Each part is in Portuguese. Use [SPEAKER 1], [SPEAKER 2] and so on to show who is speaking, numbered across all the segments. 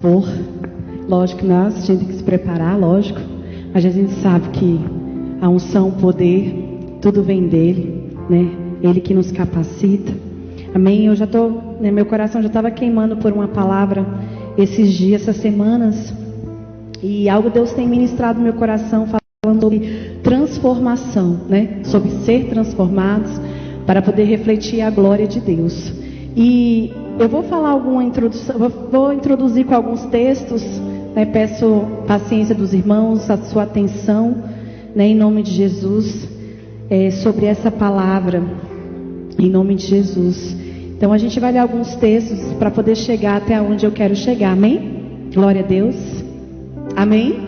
[SPEAKER 1] Por, lógico que nós a gente tem que se preparar, lógico, mas a gente sabe que a unção, o poder, tudo vem dele, né? Ele que nos capacita. Amém? Eu já estou, né, meu coração já estava queimando por uma palavra esses dias, essas semanas, e algo Deus tem ministrado no meu coração, falando sobre transformação, né? Sobre ser transformados para poder refletir a glória de Deus. E eu vou falar alguma introdução, vou introduzir com alguns textos, né? Peço paciência dos irmãos, a sua atenção, né? Em nome de Jesus, sobre essa palavra, em nome de Jesus. Então a gente vai ler alguns textos para poder chegar até onde eu quero chegar, amém? Glória a Deus, amém?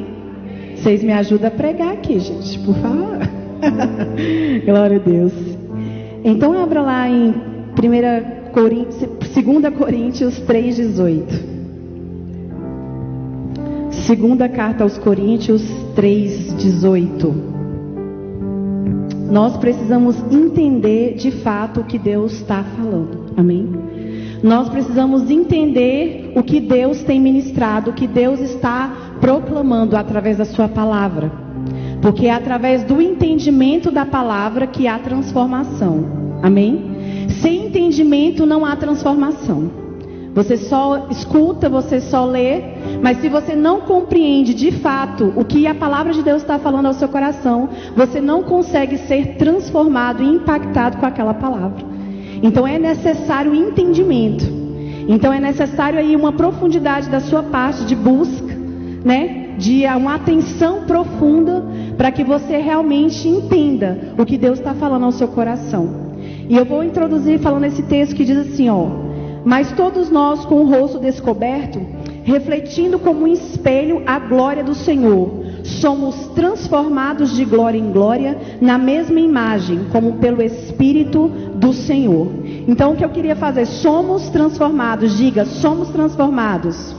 [SPEAKER 1] Vocês me ajudam a pregar aqui, gente, por favor. Glória a Deus. Então abra lá em 2 Coríntios 3,18. Segunda carta aos Coríntios 3,18. Nós precisamos entender de fato o que Deus está falando. Amém? Nós precisamos entender o que Deus tem ministrado, o que Deus está proclamando através da sua palavra. Porque é através do entendimento da palavra que há transformação. Amém? Sem entendimento não há transformação. Você só escuta, você só lê, mas se você não compreende de fato o que a palavra de Deus está falando ao seu coração, você não consegue ser transformado e impactado com aquela palavra. Então é necessário entendimento. Então é necessário aí uma profundidade da sua parte de busca, né? De uma atenção profunda para que você realmente entenda o que Deus está falando ao seu coração. E eu vou introduzir falando esse texto que diz assim, ó: mas todos nós com o rosto descoberto, refletindo como um espelho a glória do Senhor, somos transformados de glória em glória na mesma imagem, como pelo Espírito do Senhor. Então o que eu queria fazer, somos transformados, diga, somos transformados.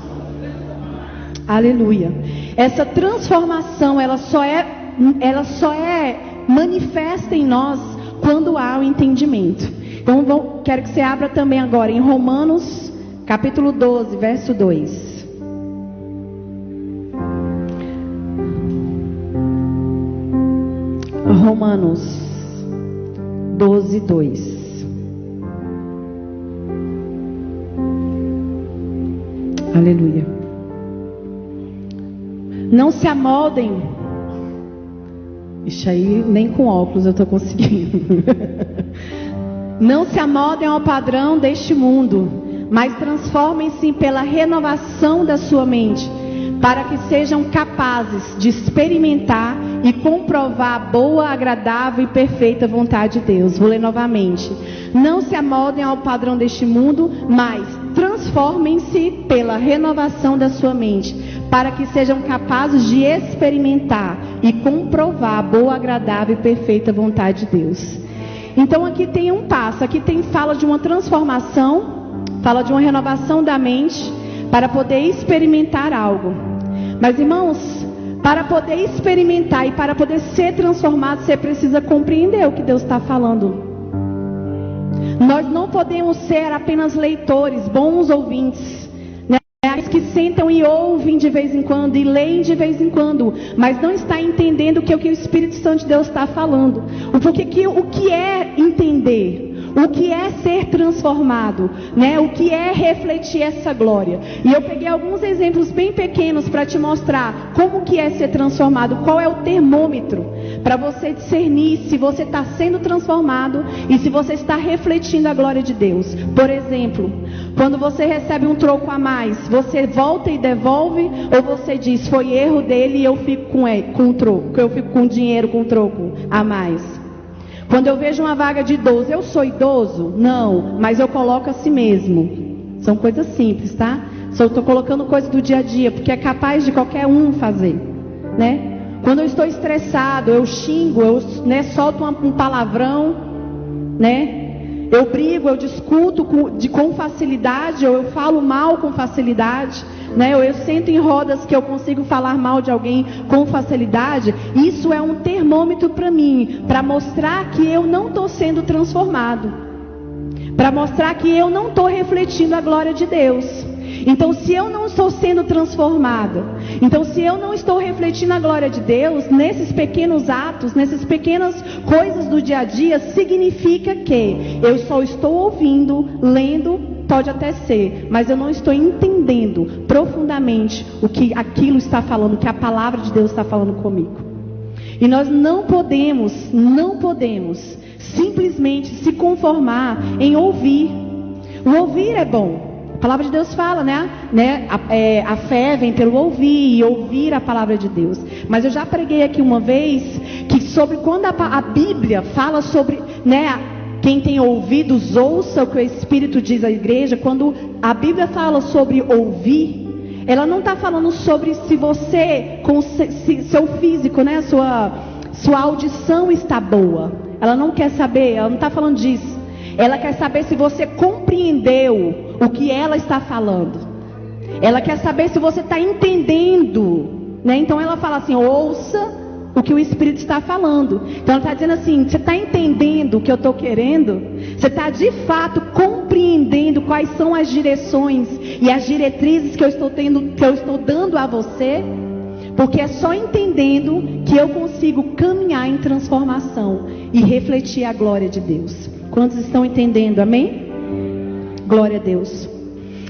[SPEAKER 1] Aleluia. Essa transformação, ela só é manifesta em nós quando há o entendimento. Então quero que você abra também agora em Romanos, capítulo 12, verso 2. Romanos 12, 2. Aleluia. Não se amoldem. Ixi, aí nem com óculos eu estou conseguindo. Não se amoldem ao padrão deste mundo, mas transformem-se pela renovação da sua mente, para que sejam capazes de experimentar e comprovar a boa, agradável e perfeita vontade de Deus. Vou ler novamente. Não se amoldem ao padrão deste mundo, mas transformem-se pela renovação da sua mente, para que sejam capazes de experimentar e comprovar a boa, agradável e perfeita vontade de Deus. Então aqui tem um passo, aqui fala de uma transformação, fala de uma renovação da mente, para poder experimentar algo. Mas irmãos, para poder experimentar e para poder ser transformado, você precisa compreender o que Deus está falando. Nós não podemos ser apenas leitores, bons ouvintes, né? Aqueles que sentam e ouvem de vez em quando e leem de vez em quando, mas não está entendendo o que o Espírito Santo de Deus está falando. O que é entender? O que é ser transformado, né? O que é refletir essa glória? E eu peguei alguns exemplos bem pequenos para te mostrar como que é ser transformado, qual é o termômetro para você discernir se você está sendo transformado e se você está refletindo a glória de Deus. Por exemplo, quando você recebe um troco a mais, você volta e devolve, ou você diz, foi erro dele e eu fico com o troco, eu fico com dinheiro, com o troco a mais? Quando eu vejo uma vaga de idoso, eu sou idoso? Não, mas eu coloco a si mesmo. São coisas simples, tá? Só estou colocando coisas do dia a dia, porque é capaz de qualquer um fazer, né? Quando eu estou estressado, eu xingo, eu, né, solto um palavrão, né? Eu brigo, eu discuto com facilidade, ou eu falo mal com facilidade, né? Ou eu sento em rodas que eu consigo falar mal de alguém com facilidade. Isso é um termômetro para mim, para mostrar que eu não estou sendo transformado, para mostrar que eu não estou refletindo a glória de Deus. Então, se eu não estou sendo transformada, então se eu não estou refletindo a glória de Deus nesses pequenos atos, nessas pequenas coisas do dia a dia, significa que eu só estou ouvindo, lendo, pode até ser, mas eu não estou entendendo profundamente o que aquilo está falando, o que a palavra de Deus está falando comigo. E nós não podemos simplesmente se conformar em ouvir. O ouvir é bom. A palavra de Deus fala, né? A fé vem pelo ouvir e ouvir a palavra de Deus. Mas eu já preguei aqui uma vez que sobre quando a Bíblia fala sobre, né? Quem tem ouvidos ouça o que o Espírito diz à igreja. Quando a Bíblia fala sobre ouvir, ela não está falando sobre se você, com seu físico, né? Sua audição está boa. Ela não quer saber, ela não está falando disso. Ela quer saber se você compreendeu o que ela está falando. Ela quer saber se você está entendendo, né? Então ela fala assim, ouça o que o Espírito está falando. Então ela está dizendo assim, você está entendendo o que eu estou querendo? Você está de fato compreendendo quais são as direções e as diretrizes que eu estou dando a você? Porque é só entendendo que eu consigo caminhar em transformação e refletir a glória de Deus. Quantos estão entendendo? Amém? Glória a Deus.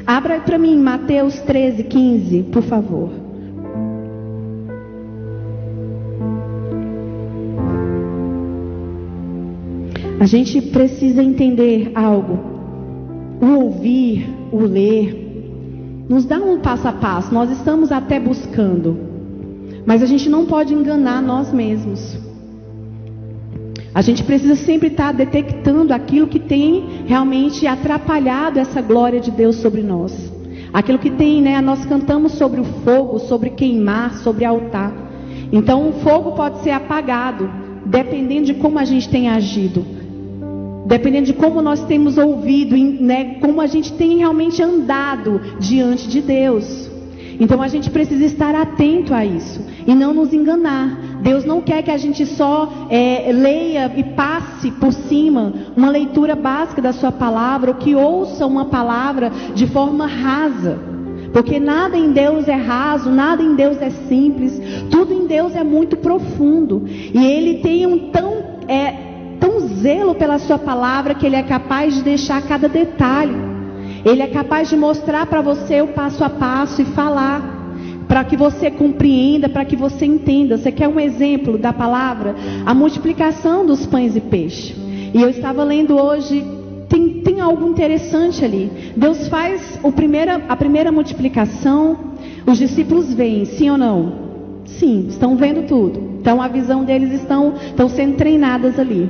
[SPEAKER 1] Abra para mim Mateus 13:15, por favor. A gente precisa entender algo. O ouvir, o ler, nos dá um passo a passo. Nós estamos até buscando, mas a gente não pode enganar nós mesmos. A gente precisa sempre estar detectando aquilo que tem realmente atrapalhado essa glória de Deus sobre nós. Aquilo que tem, né? Nós cantamos sobre o fogo, sobre queimar, sobre altar. Então o fogo pode ser apagado, dependendo de como a gente tem agido. Dependendo de como nós temos ouvido, né? Como a gente tem realmente andado diante de Deus. Então a gente precisa estar atento a isso e não nos enganar. Deus não quer que a gente só leia e passe por cima uma leitura básica da sua palavra, ou que ouça uma palavra de forma rasa. Porque nada em Deus é raso, nada em Deus é simples, tudo em Deus é muito profundo. E Ele tem tão zelo pela sua palavra que Ele é capaz de deixar cada detalhe. Ele é capaz de mostrar para você o passo a passo e falar, para que você compreenda, para que você entenda. Você quer um exemplo da palavra? A multiplicação dos pães e peixes. E eu estava lendo hoje, tem algo interessante ali. Deus faz a primeira multiplicação, os discípulos veem, sim ou não? Sim, estão vendo tudo. Então a visão deles estão sendo treinadas ali.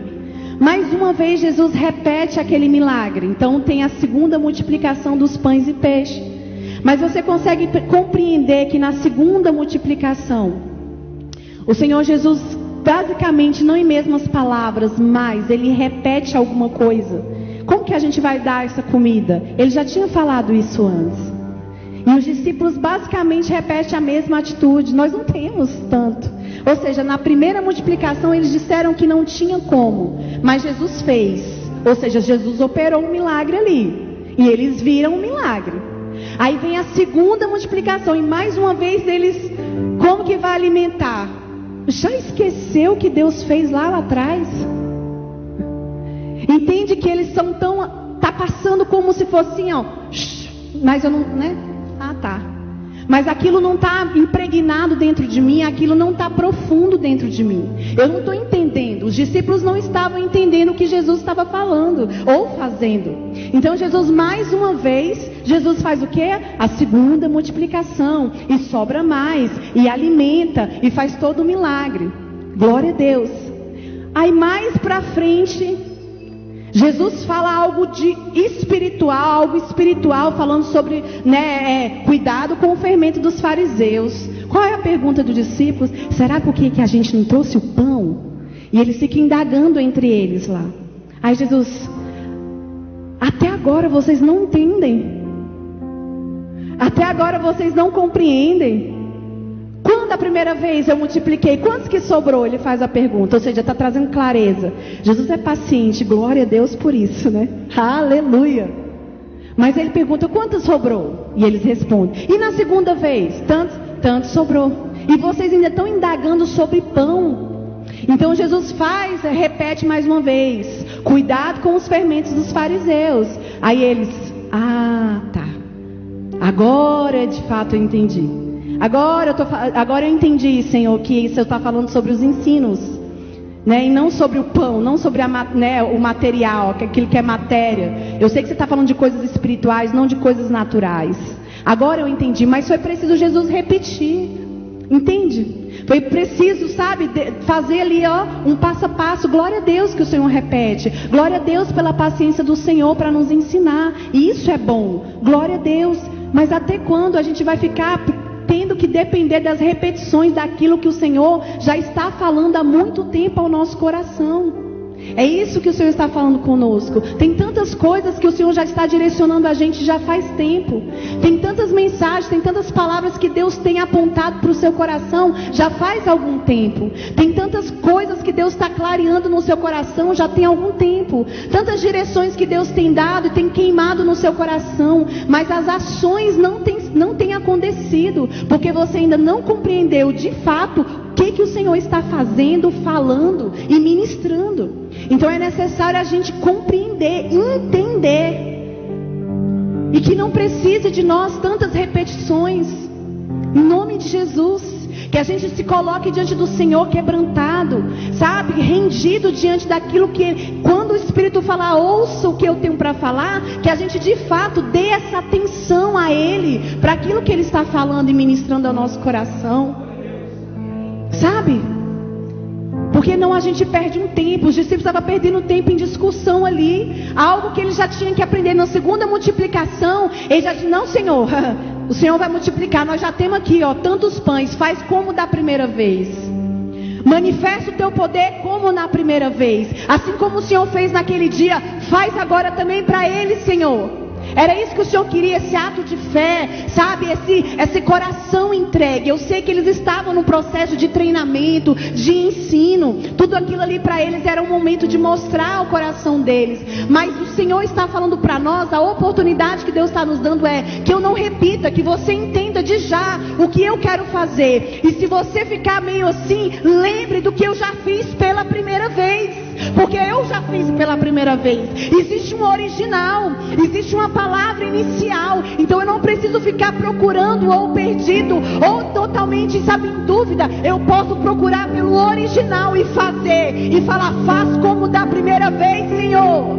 [SPEAKER 1] Mais uma vez Jesus repete aquele milagre. Então tem a segunda multiplicação dos pães e peixes. Mas você consegue compreender que na segunda multiplicação, o Senhor Jesus, basicamente, não em mesmas palavras, mas Ele repete alguma coisa. Como que a gente vai dar essa comida? Ele já tinha falado isso antes. E os discípulos basicamente repetem a mesma atitude. Nós não temos tanto. Ou seja, na primeira multiplicação eles disseram que não tinha como, mas Jesus fez. Ou seja, Jesus operou um milagre ali. E eles viram o milagre. Aí vem a segunda multiplicação. E mais uma vez eles, como que vai alimentar? Já esqueceu o que Deus fez lá atrás? Entende que eles são tá passando como se fosse assim, ó. Mas eu não, né? Ah, tá. Mas aquilo não está impregnado dentro de mim, aquilo não está profundo dentro de mim. Eu não estou entendendo. Os discípulos não estavam entendendo o que Jesus estava falando ou fazendo. Então Jesus, mais uma vez, Jesus faz o quê? A segunda multiplicação. E sobra mais, e alimenta, e faz todo o milagre. Glória a Deus. Aí mais para frente, Jesus fala algo espiritual, falando sobre, cuidado com o fermento dos fariseus. Qual é a pergunta dos discípulos? Será que a gente não trouxe o pão? E eles ficam indagando entre eles lá. Aí Jesus, até agora vocês não entendem. Até agora vocês não compreendem. Quando a primeira vez eu multipliquei, quantos que sobrou? Ele faz a pergunta, ou seja, está trazendo clareza. Jesus é paciente, glória a Deus por isso, né? Aleluia. Mas ele pergunta: quantas sobrou? E eles respondem: e na segunda vez? Tantos sobrou. E vocês ainda estão indagando sobre pão. Então Jesus repete mais uma vez: cuidado com os fermentos dos fariseus. Aí eles: tá, agora de fato eu entendi. Agora eu entendi, Senhor, que você está falando sobre os ensinos, né? E não sobre o pão, não sobre o material, aquilo que é matéria. Eu sei que você está falando de coisas espirituais, não de coisas naturais. Agora eu entendi, mas foi preciso Jesus repetir, entende? Foi preciso, fazer ali, um passo a passo. Glória a Deus que o Senhor repete. Glória a Deus pela paciência do Senhor para nos ensinar. E isso é bom. Glória a Deus. Mas até quando a gente vai ficar tendo que depender das repetições daquilo que o Senhor já está falando há muito tempo ao nosso coração? É isso que o Senhor está falando conosco. Tem tantas coisas que o Senhor já está direcionando a gente já faz tempo. Tem tantas mensagens, tem tantas palavras que Deus tem apontado para o seu coração já faz algum tempo. Tem tantas coisas que Deus está clareando no seu coração já tem algum tempo. Tantas direções que Deus tem dado e tem queimado no seu coração. Mas as ações não têm acontecido, porque você ainda não compreendeu de fato o que o Senhor está fazendo, falando e ministrando. Então é necessário a gente compreender, entender, e que não precise de nós tantas repetições, em nome de Jesus. Que a gente se coloque diante do Senhor quebrantado, rendido diante daquilo que, quando o Espírito falar, ouça o que eu tenho para falar, que a gente de fato dê essa atenção a Ele, para aquilo que Ele está falando e ministrando ao nosso coração. Porque não a gente perde um tempo. Os discípulos estavam perdendo tempo em discussão ali, algo que eles já tinham que aprender. Na segunda multiplicação, eles já disseram: não, Senhor, o Senhor vai multiplicar, nós já temos aqui tantos pães, faz como da primeira vez. Manifesta o teu poder como na primeira vez. Assim como o Senhor fez naquele dia, faz agora também para eles, Senhor. Era isso que o Senhor queria, esse ato de fé, esse coração entregue. Eu sei que eles estavam no processo de treinamento, de ensino. Tudo aquilo ali para eles era um momento de mostrar o coração deles. Mas o Senhor está falando para nós, a oportunidade que Deus está nos dando é que eu não repita, que você entenda de já o que eu quero fazer. E se você ficar meio assim, lembre do que eu já fiz pela primeira vez. Porque eu já fiz pela primeira vez. Existe um original, existe uma palavra inicial. Então eu não preciso ficar procurando ou perdido ou totalmente, em dúvida. Eu posso procurar pelo original e fazer, e falar: faz como da primeira vez, Senhor.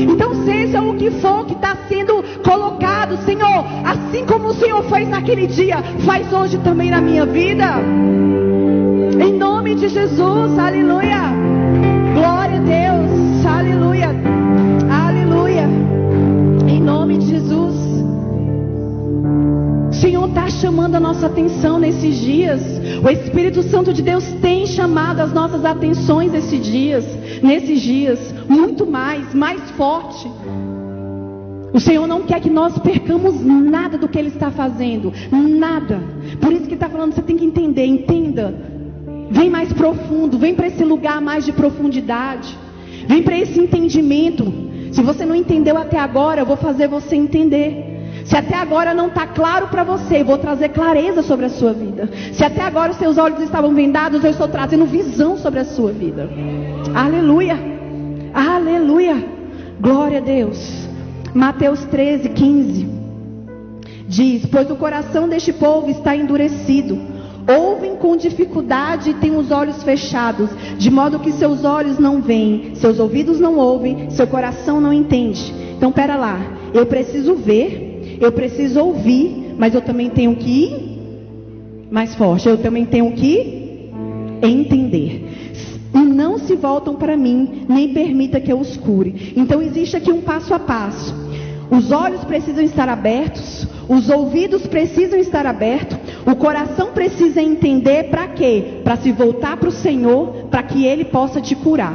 [SPEAKER 1] Então seja o que for que está sendo colocado, Senhor, assim como o Senhor fez naquele dia, faz hoje também na minha vida. Em nome de Jesus, aleluia. Glória a Deus, aleluia, aleluia, em nome de Jesus. O Senhor está chamando a nossa atenção nesses dias. O Espírito Santo de Deus tem chamado as nossas atenções nesses dias, muito mais forte. O Senhor não quer que nós percamos nada do que Ele está fazendo, nada. Por isso que Ele está falando, você tem que entender, entenda. Vem mais profundo, vem para esse lugar mais de profundidade. Vem para esse entendimento. Se você não entendeu até agora, eu vou fazer você entender. Se até agora não está claro para você, eu vou trazer clareza sobre a sua vida. Se até agora os seus olhos estavam vendados, eu estou trazendo visão sobre a sua vida. Aleluia, aleluia, glória a Deus. Mateus 13:15 diz: pois o coração deste povo está endurecido, ouvem com dificuldade e têm os olhos fechados, de modo que seus olhos não veem, seus ouvidos não ouvem, seu coração não entende. Então pera lá, eu preciso ver, eu preciso ouvir, mas eu também tenho que ir mais forte, eu também tenho que entender. E não se voltam para mim, nem permita que eu os cure. Então existe aqui um passo a passo. Os olhos precisam estar abertos, os ouvidos precisam estar abertos, o coração precisa entender para quê? Para se voltar para o Senhor, para que Ele possa te curar,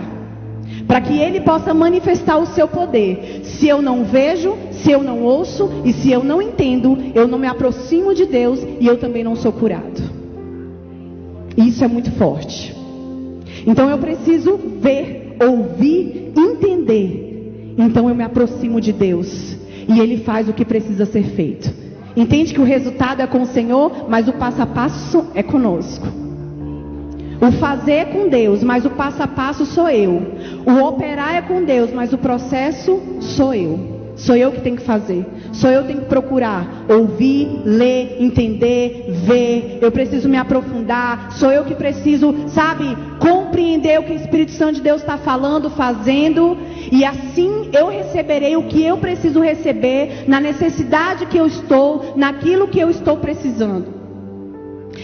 [SPEAKER 1] para que Ele possa manifestar o seu poder. Se eu não vejo, se eu não ouço e se eu não entendo, eu não me aproximo de Deus e eu também não sou curado. Isso é muito forte. Então eu preciso ver, ouvir, entender. Então eu me aproximo de Deus. e Ele faz o que precisa ser feito. Entende que o resultado é com o Senhor, mas o passo a passo é conosco. O fazer é com Deus, mas o passo a passo sou eu. O operar é com Deus, mas o processo sou eu. Sou eu que tenho que fazer. Sou eu que tenho que procurar, ouvir, ler, entender, ver. Eu preciso me aprofundar. Sou eu que preciso, sabe, compreender o que o Espírito Santo de Deus está falando, fazendo. E assim eu receberei o que eu preciso receber, na necessidade que eu estou, naquilo que eu estou precisando.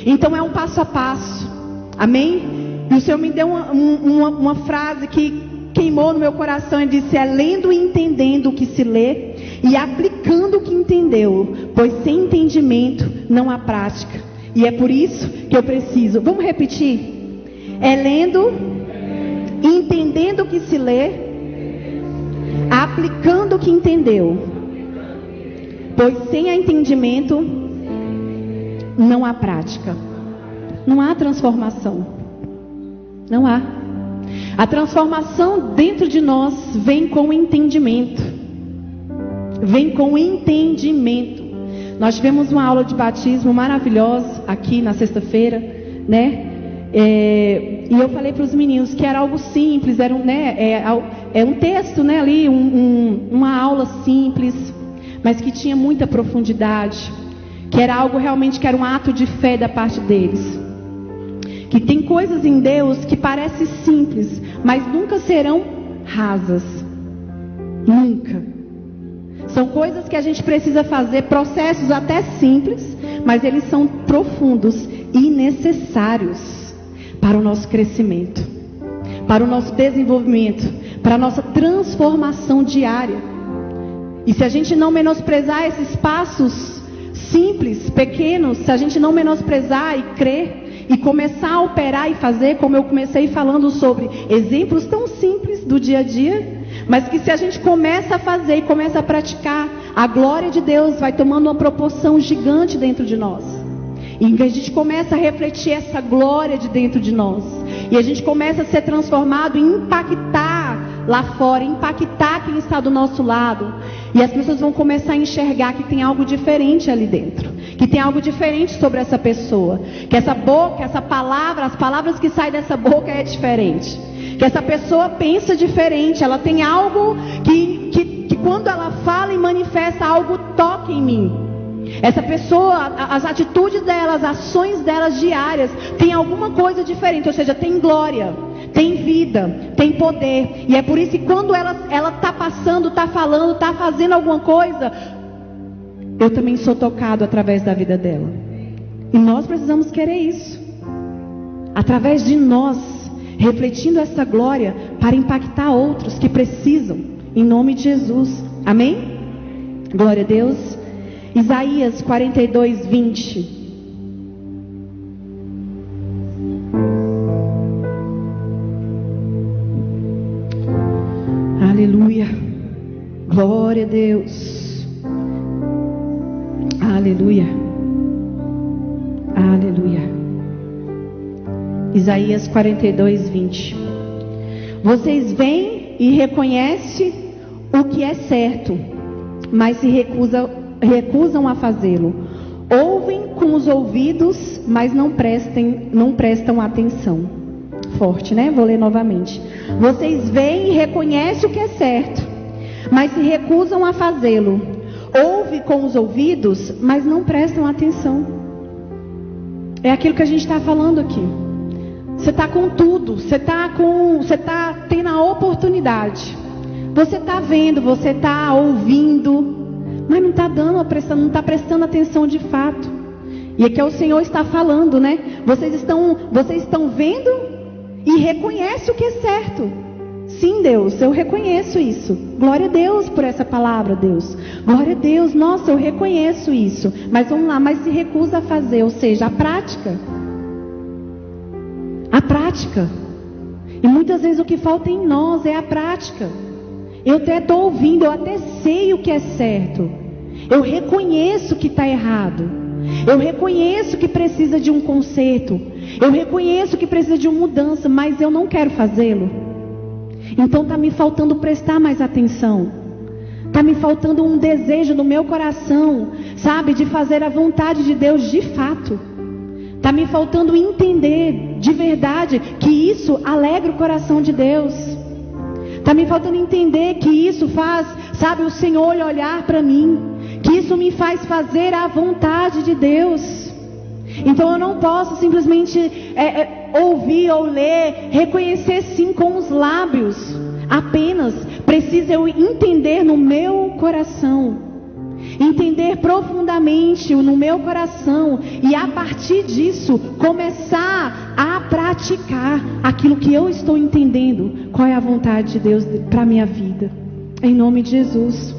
[SPEAKER 1] Então é um passo a passo. Amém? E o Senhor me deu uma frase que queimou no meu coração e disse: é lendo e entendendo o que se lê e aplicando o que entendeu, pois sem entendimento não há prática. E é por isso que eu preciso, vamos repetir, é lendo e entendendo o que se lê, aplicando o que entendeu, pois sem entendimento não há prática, não há transformação, não há. A transformação dentro de nós vem com entendimento. Vem com entendimento. Nós tivemos uma aula de batismo maravilhosa aqui na sexta-feira, né? E eu falei para os meninos que era algo simples, era um texto, né? Ali, uma aula simples, mas que tinha muita profundidade. Que era algo realmente que era um ato de fé da parte deles. Que tem coisas em Deus que parecem simples, mas nunca serão rasas. Nunca. São coisas que a gente precisa fazer, processos até simples, mas eles são profundos e necessários para o nosso crescimento, para o nosso desenvolvimento, para a nossa transformação diária. E se a gente não menosprezar esses passos simples, pequenos, se a gente não menosprezar e crer, e começar a operar e fazer, como eu comecei falando sobre exemplos tão simples do dia a dia, mas que se a gente começa a fazer e começa a praticar, a glória de Deus vai tomando uma proporção gigante dentro de nós. E a gente começa a refletir essa glória de dentro de nós. E a gente começa a ser transformado e impactar lá fora, impactar quem está do nosso lado. E as pessoas vão começar a enxergar que tem algo diferente ali dentro. Que tem algo diferente sobre essa pessoa. Que essa boca, essa palavra, as palavras que saem dessa boca é diferente. Que essa pessoa pensa diferente. Ela tem algo que quando ela fala e manifesta, algo toca em mim. Essa pessoa, as atitudes dela, as ações delas diárias, tem alguma coisa diferente. Ou seja, tem glória, tem vida, tem poder. E é por isso que quando ela está passando, está falando, está fazendo alguma coisa, eu também sou tocado através da vida dela. E nós precisamos querer isso. Através de nós, refletindo essa glória para impactar outros que precisam. Em nome de Jesus. Amém? Glória a Deus. Isaías 42, 20. Aleluia. Glória a Deus. Aleluia. Aleluia. Isaías 42, 20. Vocês veem e reconhecem o que é certo, mas se recusam a fazê-lo. Ouvem com os ouvidos, mas não prestam atenção. Forte, né? Vou ler novamente. Vocês veem e reconhecem o que é certo, mas se recusam a fazê-lo. Ouvem com os ouvidos, mas não prestam atenção. É aquilo que a gente está falando aqui. Você está com tudo, você está tendo a oportunidade. Você está vendo, você está ouvindo, mas não está não está prestando atenção de fato. E aqui o Senhor está falando, né? Vocês estão vendo e reconhecem o que é certo. Sim, Deus, eu reconheço isso. Glória a Deus por essa palavra, Deus. Glória a Deus, nossa, eu reconheço isso. Mas vamos lá, mas se recusa a fazer, ou seja, a prática. A prática. E muitas vezes o que falta em nós é a prática. Eu até estou ouvindo, eu até sei o que é certo. Eu reconheço que está errado. Eu reconheço que precisa de um conserto. Eu reconheço que precisa de uma mudança, mas eu não quero fazê-lo. Então está me faltando prestar mais atenção. Está me faltando um desejo no meu coração, sabe, de fazer a vontade de Deus de fato. Está me faltando entender de verdade que isso alegra o coração de Deus. Está me faltando entender que isso faz, sabe, o Senhor olhar para mim. Que isso me faz fazer a vontade de Deus. Então eu não posso simplesmente ouvir ou ler, reconhecer sim com os lábios. Apenas preciso eu entender no meu coração. Entender profundamente no meu coração. E a partir disso começar a praticar aquilo que eu estou entendendo. Qual é a vontade de Deus para a minha vida. Em nome de Jesus.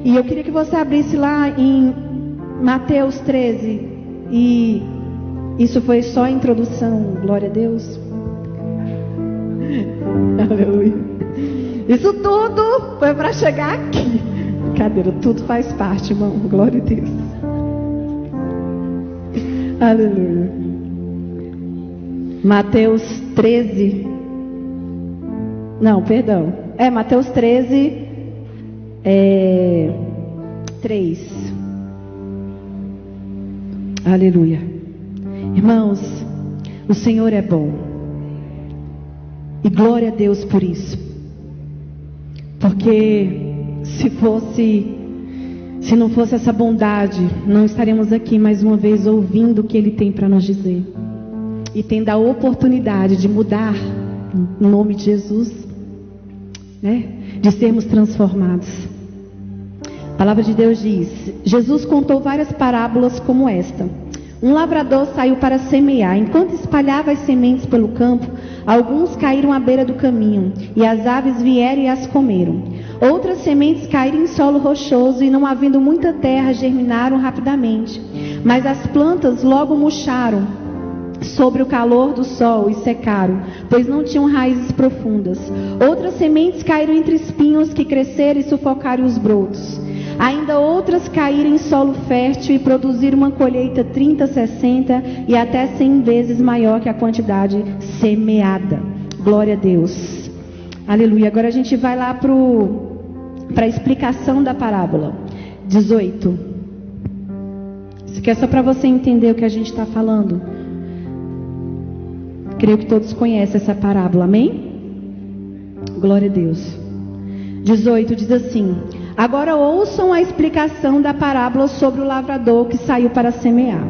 [SPEAKER 1] E eu queria que você abrisse lá em Mateus 13. E isso foi só a introdução. Glória a Deus. Aleluia. Isso tudo foi para chegar aqui. Brincadeira, tudo faz parte, irmão. Glória a Deus. Aleluia. Mateus 13. Não, perdão. Mateus 13. 3. Aleluia. Irmãos, o Senhor é bom. E glória a Deus por isso. Porque se não fosse essa bondade, não estaríamos aqui mais uma vez ouvindo o que Ele tem para nos dizer. E tendo a oportunidade de mudar, no nome de Jesus, né? De sermos transformados. A palavra de Deus diz: Jesus contou várias parábolas como esta. Um lavrador saiu para semear. Enquanto espalhava as sementes pelo campo, alguns caíram à beira do caminho, e as aves vieram e as comeram. Outras sementes caíram em solo rochoso, e não havendo muita terra, germinaram rapidamente. Mas as plantas logo murcharam sobre o calor do sol e secaram, pois não tinham raízes profundas. Outras sementes caíram entre espinhos que cresceram e sufocaram os brotos. Ainda outras caíram em solo fértil e produziram uma colheita 30, 60 e até 100 vezes maior que a quantidade semeada. Glória a Deus. Aleluia. Agora a gente vai lá para a explicação da parábola. 18. Isso aqui é só para você entender o que a gente está falando. Creio que todos conhecem essa parábola, amém? Glória a Deus. 18 diz assim: agora ouçam a explicação da parábola sobre o lavrador que saiu para semear.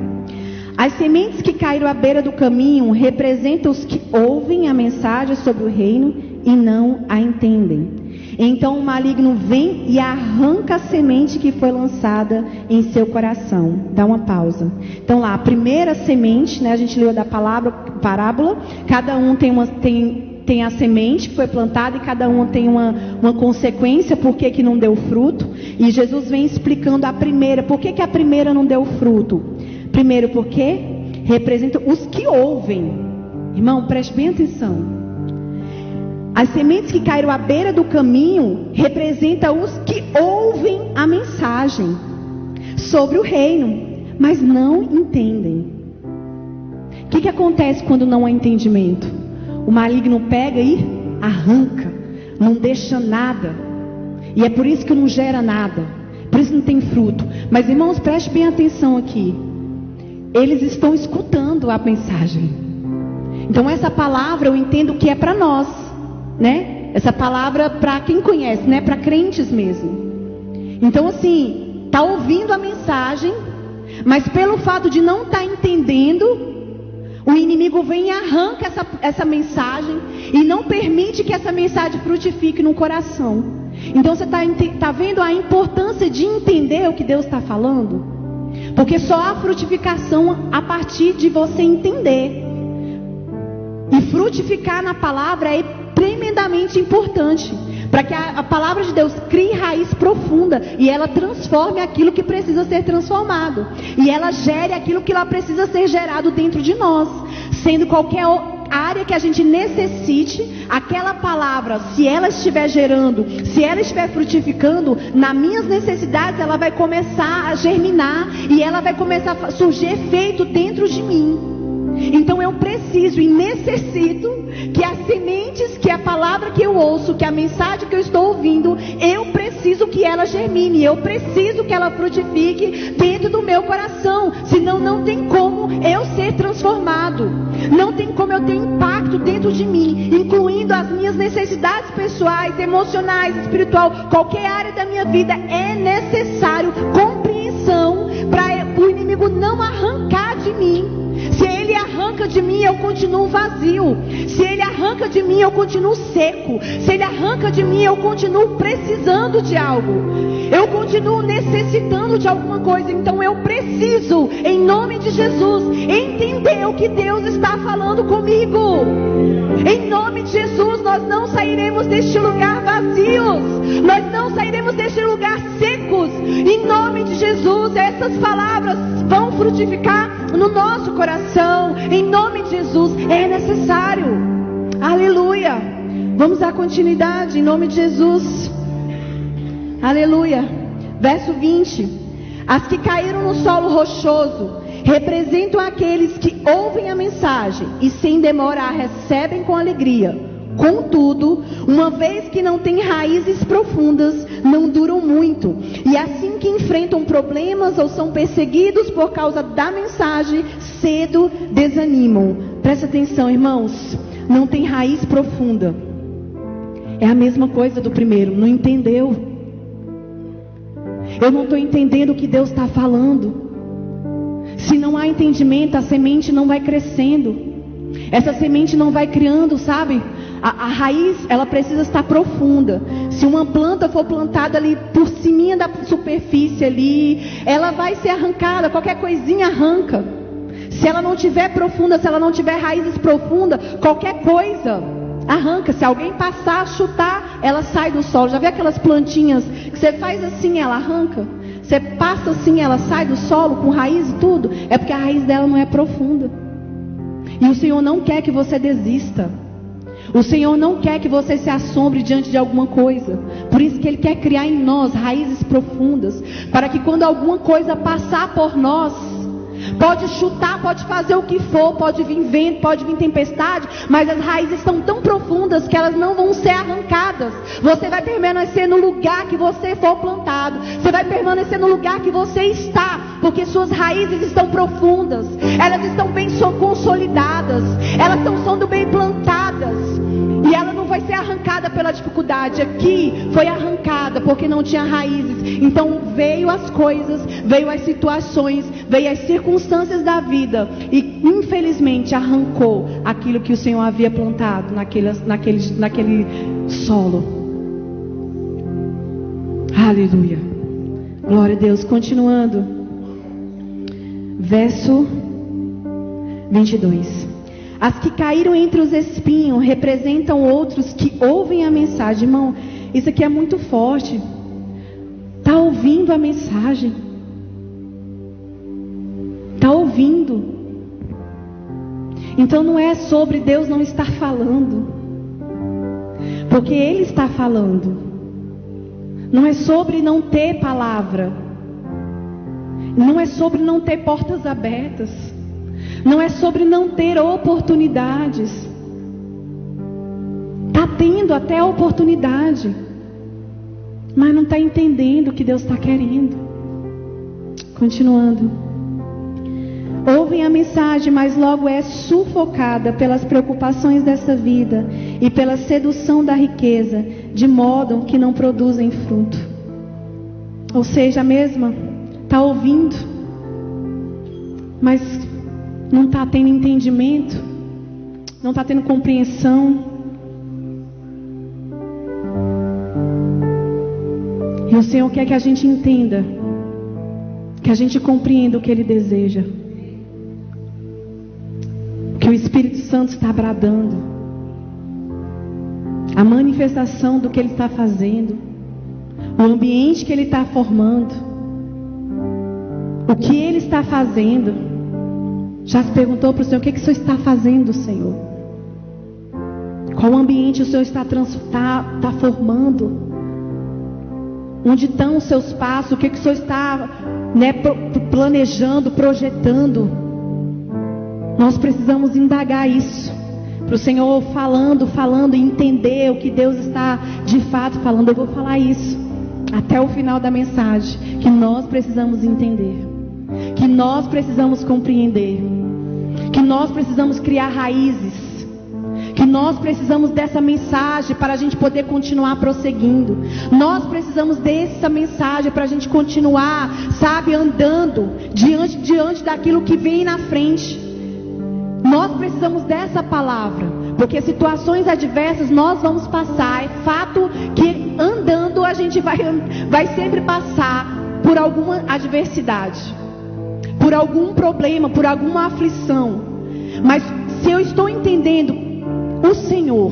[SPEAKER 1] As sementes que caíram à beira do caminho representam os que ouvem a mensagem sobre o reino e não a entendem. Então o maligno vem e arranca a semente que foi lançada em seu coração. Dá uma pausa. Então lá, a primeira semente, né, a gente leu da parábola, cada um tem a semente que foi plantada e cada uma tem uma consequência, por que não deu fruto. E Jesus vem explicando a primeira, por que a primeira não deu fruto. Primeiro, porque representa os que ouvem. Irmão, preste bem atenção. As sementes que caíram à beira do caminho representam os que ouvem a mensagem sobre o reino, mas não entendem. O que acontece quando não há entendimento? O maligno pega e arranca, não deixa nada. E é por isso que não gera nada, por isso não tem fruto. Mas irmãos, preste bem atenção aqui. Eles estão escutando a mensagem. Então essa palavra eu entendo que é para nós, né? Essa palavra para quem conhece, né? Para crentes mesmo. Então assim, tá ouvindo a mensagem, mas pelo fato de não estar entendendo, o inimigo vem e arranca essa mensagem e não permite que essa mensagem frutifique no coração. Então você está vendo a importância de entender o que Deus está falando? Porque só há frutificação a partir de você entender. E frutificar na palavra é tremendamente importante, para que a palavra de Deus crie raiz profunda e ela transforme aquilo que precisa ser transformado, e ela gere aquilo que ela precisa ser gerado dentro de nós. Sendo qualquer área que a gente necessite, aquela palavra, se ela estiver gerando, se ela estiver frutificando, nas minhas necessidades, ela vai começar a germinar e ela vai começar a surgir efeito dentro de mim. Então eu preciso e necessito que as sementes, que a palavra que eu ouço, que a mensagem que eu estou ouvindo, eu preciso preciso que ela germine, eu preciso que ela frutifique dentro do meu coração, senão não tem como eu ser transformado, não tem como eu ter impacto dentro de mim, incluindo as minhas necessidades pessoais, emocionais, espiritual, qualquer área da minha vida. É necessário compreensão para o inimigo não arrancar de mim. Se ele arranca de mim, eu continuo vazio. Se ele arranca de mim, eu continuo seco. Se ele arranca de mim, eu continuo precisando de algo. Eu continuo necessitando de alguma coisa. Então eu preciso, em nome de Jesus, entender o que Deus está falando comigo. Em nome de Jesus, nós não sairemos deste lugar vazios. Nós não sairemos deste lugar secos. Em nome de Jesus, essas palavras vão frutificar no nosso coração. Em nome de Jesus, é necessário. Aleluia. Vamos dar continuidade em nome de Jesus. Aleluia. Verso 20. As que caíram no solo rochoso representam aqueles que ouvem a mensagem e sem demora a recebem com alegria. Contudo, uma vez que não têm raízes profundas, não duram muito. E assim que enfrentam problemas ou são perseguidos por causa da mensagem, cedo desanimam. Presta atenção, irmãos. Não tem raiz profunda. É a mesma coisa do primeiro. Não entendeu? Eu não estou entendendo o que Deus está falando. Se não há entendimento, a semente não vai crescendo. Essa semente não vai criando, sabe? A raiz, ela precisa estar profunda. Se uma planta for plantada ali por cima da superfície ali, ela vai ser arrancada, qualquer coisinha arranca. Se ela não tiver profunda, se ela não tiver raízes profundas, qualquer coisa arranca. Se alguém passar, chutar, ela sai do solo. Já viu aquelas plantinhas que você faz assim, ela arranca? Você passa assim, ela sai do solo com raiz e tudo? É porque a raiz dela não é profunda. E o Senhor não quer que você desista. O Senhor não quer que você se assombre diante de alguma coisa. Por isso que Ele quer criar em nós raízes profundas, para que quando alguma coisa passar por nós, pode chutar, pode fazer o que for, pode vir vento, pode vir tempestade, mas as raízes estão tão profundas que elas não vão ser arrancadas. Você vai permanecer no lugar que você for plantado. Você vai permanecer no lugar que você está, porque suas raízes estão profundas. Elas estão bem consolidadas. Elas estão sendo bem plantadas. E ela não vai ser arrancada pela dificuldade. Aqui foi arrancada porque não tinha raízes. Então veio as coisas, veio as situações, veio as circunstâncias da vida e infelizmente arrancou aquilo que o Senhor havia plantado naquele solo. Aleluia. Glória a Deus. Continuando. Verso 22. As que caíram entre os espinhos representam outros que ouvem a mensagem. Irmão, isso aqui é muito forte. Está ouvindo a mensagem. Está ouvindo. Então não é sobre Deus não estar falando, porque Ele está falando. Não é sobre não ter palavra. Não é sobre não ter portas abertas. Não é sobre não ter oportunidades. Está tendo até oportunidade, mas não está entendendo o que Deus está querendo. Continuando. Ouvem a mensagem, mas logo é sufocada pelas preocupações dessa vida e pela sedução da riqueza, de modo que não produzem fruto. Ou seja, a mesma está ouvindo, mas não está tendo entendimento, não está tendo compreensão. E o Senhor quer que a gente entenda, que a gente compreenda o que Ele deseja. Que o Espírito Santo está bradando, a manifestação do que Ele está fazendo, o ambiente que Ele está formando, o que Ele está fazendo. Já se perguntou para o Senhor: o que o Senhor está fazendo, Senhor? Qual ambiente o Senhor está formando? Onde estão os seus passos? O que o Senhor está planejando, projetando? Nós precisamos indagar isso, para o Senhor falando e entender o que Deus está de fato falando. Eu vou falar isso. até o final da mensagem, que nós precisamos entender, que nós precisamos compreender, que nós precisamos criar raízes, que nós precisamos dessa mensagem para a gente poder continuar prosseguindo. Nós precisamos dessa mensagem para a gente continuar, sabe, andando diante daquilo que vem na frente. Nós precisamos dessa palavra, porque situações adversas nós vamos passar. É fato que andando a gente vai sempre passar por alguma adversidade, por algum problema, por alguma aflição. Mas se eu estou entendendo o Senhor,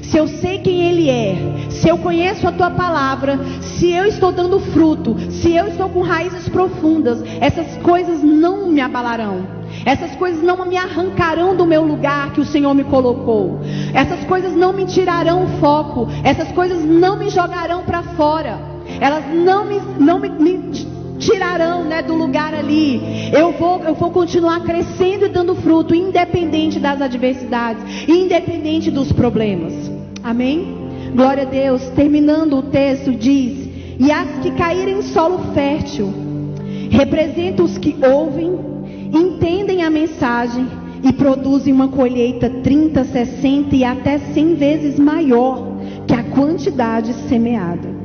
[SPEAKER 1] se eu sei quem Ele é, se eu conheço a Tua palavra, se eu estou dando fruto, se eu estou com raízes profundas, essas coisas não me abalarão, essas coisas não me arrancarão do meu lugar que o Senhor me colocou, essas coisas não me tirarão o foco, essas coisas não me jogarão para fora, elas não me tirarão, né, do lugar ali. Eu vou continuar crescendo e dando fruto, independente das adversidades, independente dos problemas. Amém? Glória a Deus. Terminando o texto diz: e as que caírem em solo fértil representam os que ouvem, entendem a mensagem e produzem uma colheita 30, 60 e até 100 vezes maior que a quantidade semeada.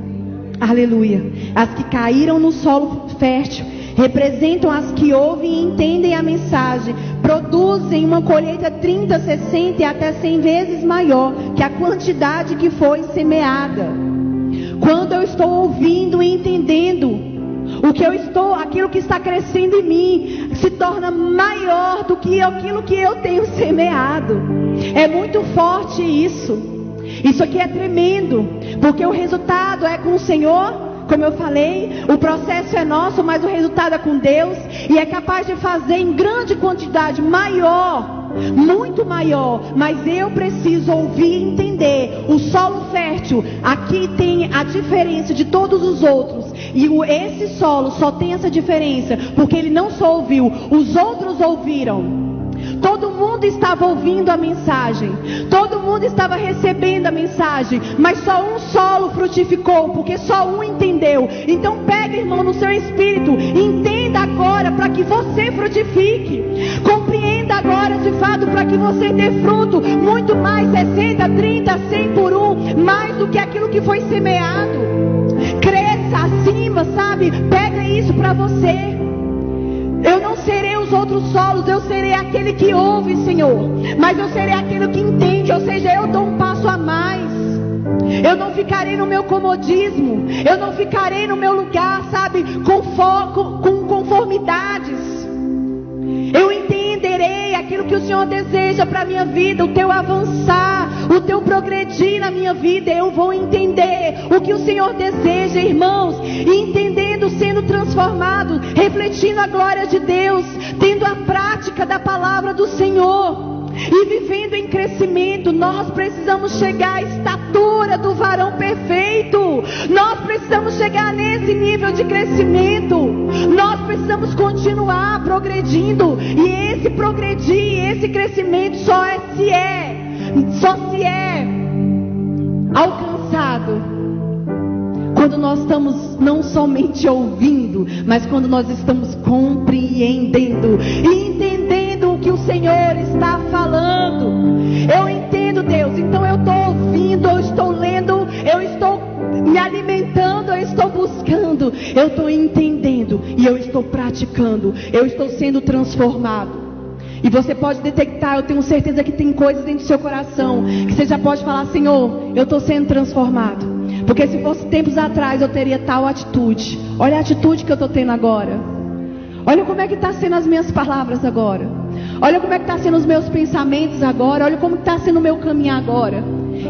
[SPEAKER 1] Aleluia. As que caíram no solo fértil representam as que ouvem e entendem a mensagem, produzem uma colheita 30, 60 e até 100 vezes maior que a quantidade que foi semeada. Quando eu estou ouvindo e entendendo, aquilo que está crescendo em mim se torna maior do que aquilo que eu tenho semeado. É muito forte isso. Isso aqui é tremendo, porque o resultado é com o Senhor, como eu falei, o processo é nosso, mas o resultado é com Deus, e é capaz de fazer em grande quantidade, maior, muito maior, mas eu preciso ouvir e entender. O solo fértil, aqui tem a diferença de todos os outros, e esse solo só tem essa diferença, porque ele não só ouviu, os outros ouviram. Todo mundo estava ouvindo a mensagem, todo mundo estava recebendo a mensagem, mas só um solo frutificou, porque só um entendeu. Então pega, irmão, no seu espírito, entenda agora para que você frutifique, compreenda agora de fato para que você dê fruto, muito mais 60, 30, 100 por um, mais do que aquilo que foi semeado. Cresça acima, sabe? Pega isso para você. Eu não serei os outros solos, eu serei aquele que ouve, Senhor, mas eu serei aquele que entende, ou seja, eu dou um passo a mais. Eu não ficarei no meu comodismo, eu não ficarei no meu lugar, sabe, com foco, com conformidades. Eu entenderei aquilo que o Senhor deseja para a minha vida, o teu avançar, o teu progredir na minha vida. Eu vou entender o que o Senhor deseja, irmãos, entendendo, sendo transformado, refletindo a glória de Deus, tendo a prática da palavra do Senhor e vivendo em crescimento. Nós precisamos chegar à estatura do varão perfeito. Nós precisamos chegar nesse nível de crescimento. Nós precisamos continuar progredindo, e esse progredir, esse crescimento só se é alcançado quando nós estamos não somente ouvindo, mas quando nós estamos compreendendo e entendendo o que o Senhor está falando. Eu entendo, Deus, então eu estou ouvindo, eu estou lendo, eu estou me alimentando, eu estou buscando, eu estou entendendo e eu estou praticando, eu estou sendo transformado. E você pode detectar, eu tenho certeza que tem coisas dentro do seu coração que você já pode falar: Senhor, eu estou sendo transformado. Porque se fosse tempos atrás eu teria tal atitude. Olha a atitude que eu estou tendo agora. Olha como é que está sendo as minhas palavras agora. Olha como é que está sendo os meus pensamentos agora. Olha como está sendo o meu caminhar agora.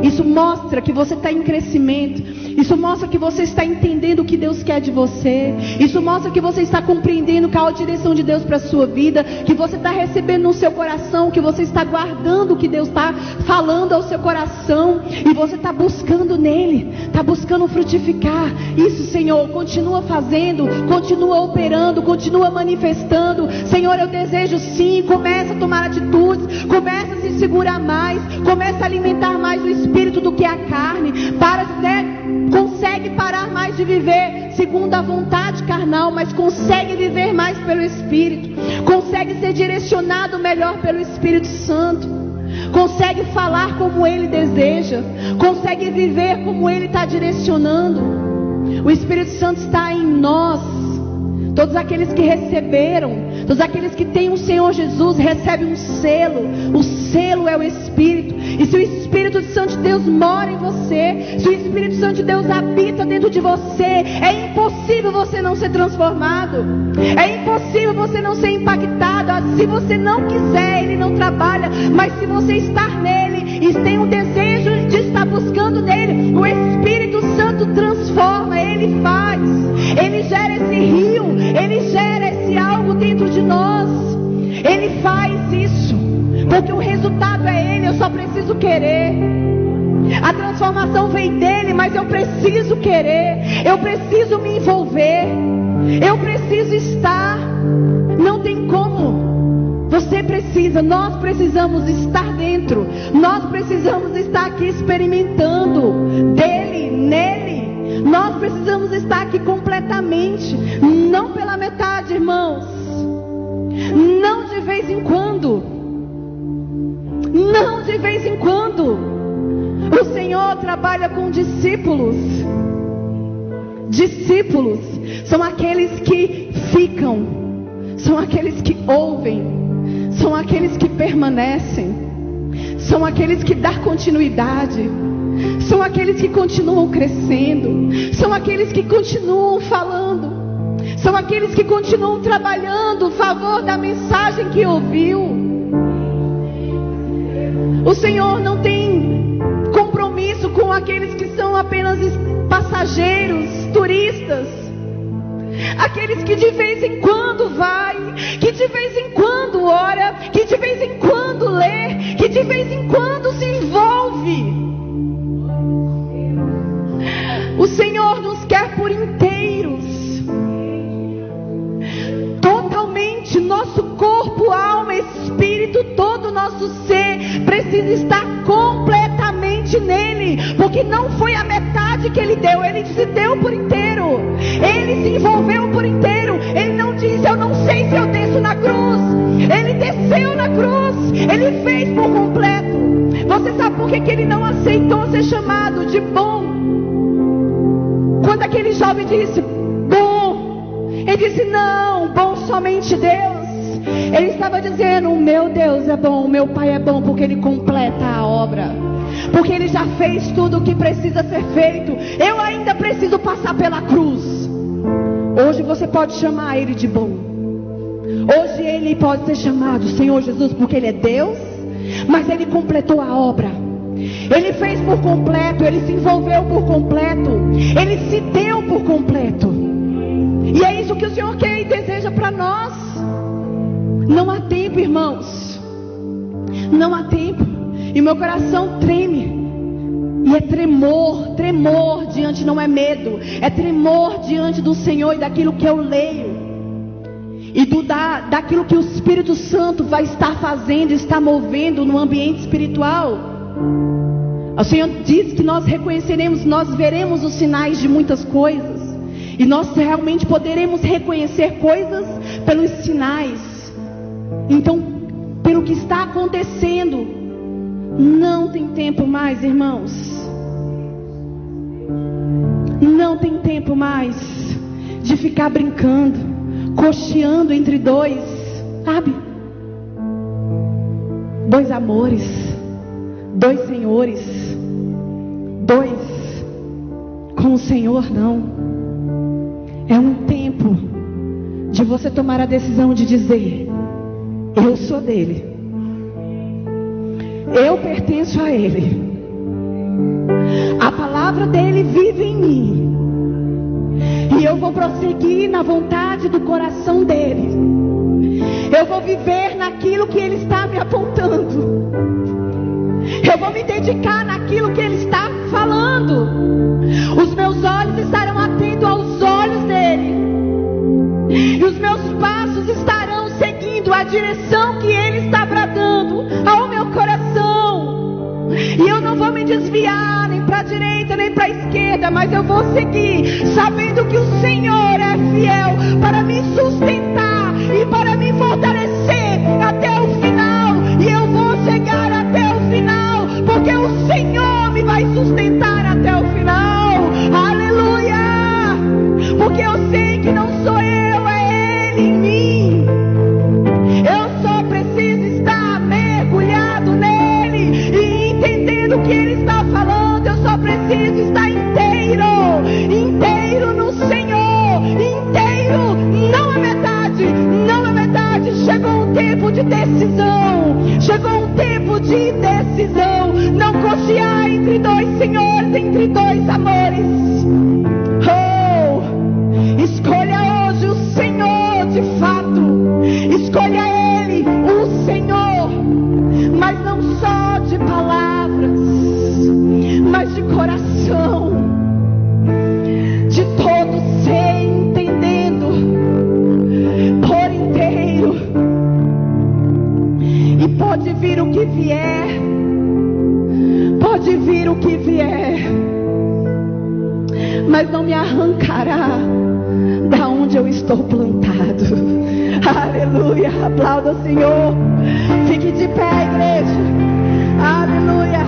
[SPEAKER 1] Isso mostra que você está em crescimento. Isso mostra que você está entendendo o que Deus quer de você. Isso mostra que você está compreendendo qual a direção de Deus para a sua vida, que você está recebendo no seu coração, que você está guardando o que Deus está falando ao seu coração, e você está buscando nele, está buscando frutificar. Isso, Senhor, continua fazendo, continua operando, continua manifestando. Senhor, eu desejo sim, começa a tomar tomar atitudes, começa a se segurar mais, começa a alimentar mais o espírito do que a carne, consegue parar mais de viver segundo a vontade carnal, mas consegue viver mais pelo Espírito, consegue ser direcionado melhor pelo Espírito Santo, consegue falar como Ele deseja, consegue viver como Ele está direcionando. O Espírito Santo está em nós. Todos aqueles que receberam, todos aqueles que têm o Senhor Jesus, recebem um selo. O selo é o Espírito. E se o Espírito Santo de Deus mora em você, se o Espírito Santo de Deus habita dentro de você, é impossível você não ser transformado, é impossível você não ser impactado. Se você não quiser, Ele não trabalha. Mas se você estar nele e tem um desejo de estar buscando nele, o Espírito Santo transforma. Ele faz, Ele gera esse rio, Ele gera esse algo dentro de nós. Ele faz isso, porque o resultado é Ele. Eu só preciso querer. A transformação vem dele, mas eu preciso querer, eu preciso me envolver, eu preciso estar. Não tem como. Você precisa, nós precisamos estar dentro, nós precisamos estar aqui experimentando dele, nele. Nós precisamos estar aqui completamente, não pela metade, irmãos, não de vez em quando, não de vez em quando. O Senhor trabalha com discípulos. Discípulos são aqueles que ficam, são aqueles que ouvem, são aqueles que permanecem, são aqueles que dão continuidade, são aqueles que continuam crescendo, são aqueles que continuam falando, são aqueles que continuam trabalhando a favor da mensagem que ouviu. O Senhor não tem compromisso com aqueles que são apenas passageiros, turistas, aqueles que de vez em quando vai, que de vez em quando ora, que de vez em quando lê, que de vez em quando se envolve. O Senhor nos quer por inteiros, totalmente. Nosso corpo, alma, espírito, todo o nosso ser precisa estar completamente nele, porque não foi a metade que ele deu, ele se deu por inteiro, ele se envolveu por inteiro. Ele não diz: eu não sei se eu desço na cruz. Ele desceu na cruz, ele fez por completo. Você sabe por que ele não aceitou ser chamado de bom? Quando aquele jovem disse bom, ele disse: não, bom somente Deus. Ele estava dizendo: o meu Deus é bom, o meu Pai é bom, porque Ele completa a obra, porque Ele já fez tudo o que precisa ser feito. Eu ainda preciso passar pela cruz. Hoje você pode chamar Ele de bom. Hoje Ele pode ser chamado Senhor Jesus, porque Ele é Deus, mas Ele completou a obra. Ele fez por completo, Ele se envolveu por completo, Ele se deu por completo. E é isso que o Senhor quer e deseja para nós. Não há tempo, irmãos, não há tempo. E meu coração treme. E é tremor, tremor diante, não é medo, é tremor diante do Senhor e daquilo que eu leio, e daquilo que o Espírito Santo vai estar fazendo, está movendo no ambiente espiritual. O Senhor diz que nós reconheceremos, nós veremos os sinais de muitas coisas, e nós realmente poderemos reconhecer coisas pelos sinais. Então, pelo que está acontecendo, não tem tempo mais, irmãos. Não tem tempo mais de ficar brincando, cocheando entre dois, sabe? Dois amores, dois senhores, dois com o Senhor, não. É um tempo de você tomar a decisão de dizer: eu sou dele, eu pertenço a ele, a palavra dele vive em mim, e eu vou prosseguir na vontade do coração dele. Eu vou viver naquilo que ele está me apontando, eu vou me dedicar naquilo que ele está falando. Os meus olhos estarão atentos aos olhos dele, e os meus passos estarão seguindo a direção que ele está bradando. desviar nem para a direita nem para a esquerda, mas eu vou seguir, sabendo que o Senhor é fiel para me sustentar e para me fortalecer até o final. E eu vou chegar até o final, porque o Senhor me vai sustentar até o final. Aleluia! Porque eu sei que não sou eu, é Ele em mim. Eu só preciso estar mergulhado nele e entendendo o que Ele está falando. Eu só preciso estar inteiro no Senhor, inteiro, não é metade, não é metade. Chegou um tempo de decisão, chegou um tempo de decisão. Não confiar entre dois senhores, entre dois amores. Oh, escolha hoje o Senhor de fato, escolha Ele, o Senhor, mas não só de palavras, mas de coração, de todo ser, entendendo por inteiro. E pode vir o que vier, pode vir o que vier, mas não me arrancará da onde eu estou plantado. Aleluia, aplauda o Senhor. Fique de pé, igreja. Aleluia.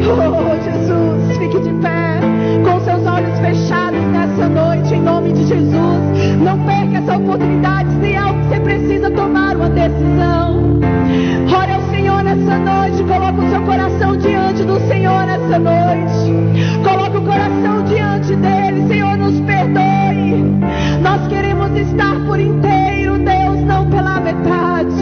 [SPEAKER 1] Oh, Jesus, fique de pé, com seus olhos fechados nessa noite, em nome de Jesus. Não perca essa oportunidade, se é algo que você precisa tomar uma decisão. Ore ao Senhor nessa noite, coloque o seu coração diante do Senhor nessa noite. Coloque o coração diante dele. Senhor, nos perdoe. Nós queremos estar por inteiro, Deus, não pela metade.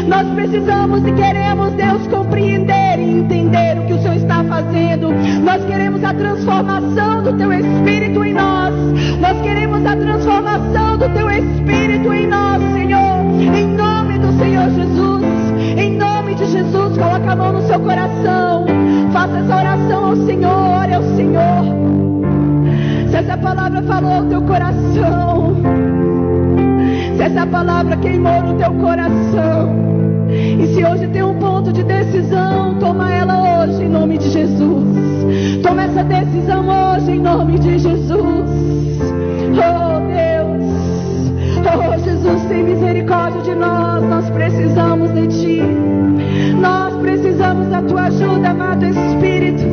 [SPEAKER 1] Nós precisamos e queremos, Deus, compreender e entender o que o Senhor está fazendo. Nós queremos a transformação do Teu Espírito em nós. Nós queremos a transformação do Teu Espírito em nós, Senhor. Em nome do Senhor Jesus. Em nome de Jesus, coloca a mão no seu coração. Faça essa oração ao Senhor, ore ao Senhor. Se essa palavra falou no teu coração, se essa palavra queimou no teu coração, e se hoje tem um ponto de decisão, toma ela hoje em nome de Jesus. Toma essa decisão hoje em nome de Jesus. Oh Deus, oh Jesus, tem misericórdia de nós. Nós precisamos de Ti. Nós precisamos da Tua ajuda, amado Espírito.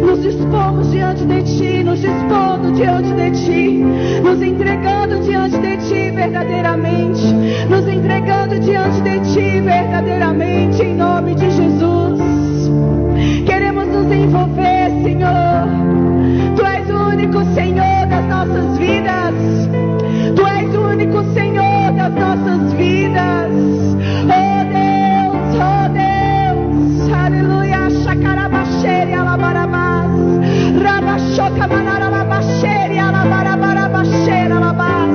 [SPEAKER 1] Nos dispomos diante de Ti, nos dispondo diante de Ti, nos entregando diante de Ti verdadeiramente, nos entregando diante de Ti verdadeiramente, em nome de Jesus. Queremos nos envolver, Senhor. Tu és o único Senhor das nossas vidas. Tu és o único Senhor das nossas vidas. Oh Deus, oh Deus. Aleluia. Shakarabaxere alabarabás. Rabaxoca manara alabaxere alabarabarabaxere alabás.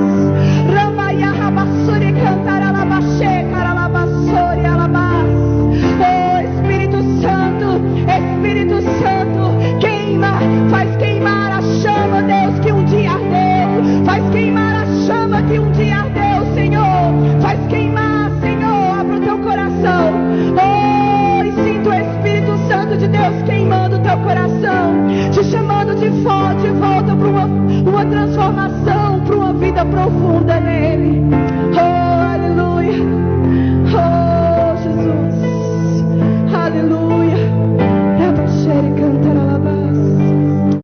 [SPEAKER 1] Rambaia rabassuri cantar alabaxê caralabassori alabás. Oh Espírito Santo, Espírito Santo, queima, faz queimar a chama, Deus, que um dia ardeu. Faz queimar a chama que um dia ardeu, Senhor. Faz queimar, Senhor, abra o teu coração. Oh, e sinta o Espírito Santo de Deus queimando o teu coração, te chamando de volta para uma transformação, para uma vida profunda nele.